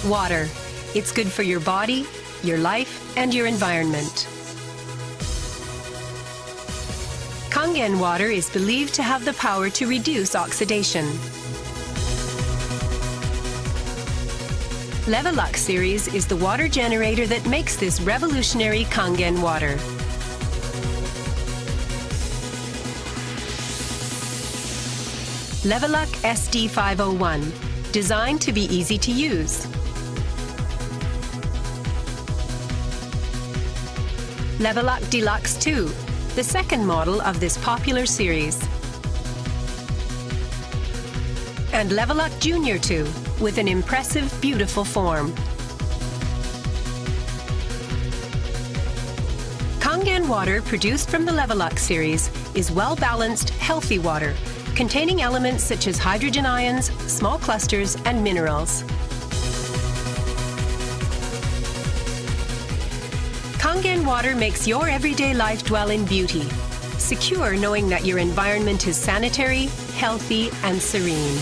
Water. It's good for your body, your life, and your environment. Kangen water is believed to have the power to reduce oxidation. Levelux series is the water generator that makes this revolutionary Kangen water. Levelux SD501, designed to be easy to use. Levelux Deluxe 2, the second model of this popular series. And Levelux Junior 2, with an impressive, beautiful form. Kangen water produced from the Levelux series is well-balanced, healthy water, containing elements such as hydrogen ions, small clusters, and minerals. Kangen water makes your everyday life dwell in beauty, secure knowing that your environment is sanitary, healthy, and serene.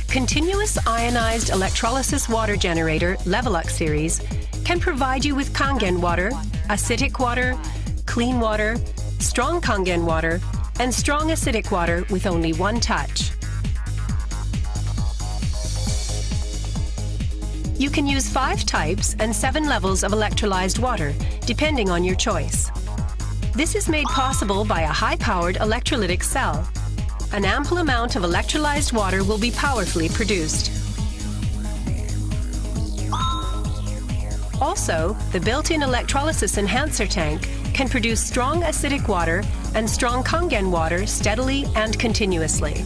Continuous ionized electrolysis water generator Levelux series can provide you with Kangen water, acidic water, clean water, strong Kangen water, and strong acidic water with only one touch. You can use 5 types and 7 levels of electrolyzed water, depending on your choice. This is made possible by a high-powered electrolytic cell. An ample amount of electrolyzed water will be powerfully produced. Also, the built-in electrolysis enhancer tank can produce strong acidic water and strong Kangen water steadily and continuously.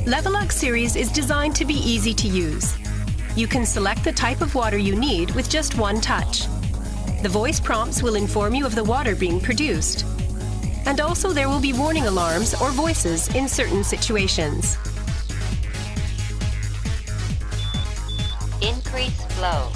Levelux series is designed to be easy to use. You can select the type of water you need with just one touch. The voice prompts will inform you of the water being produced. And also there will be warning alarms or voices in certain situations. Increase flow.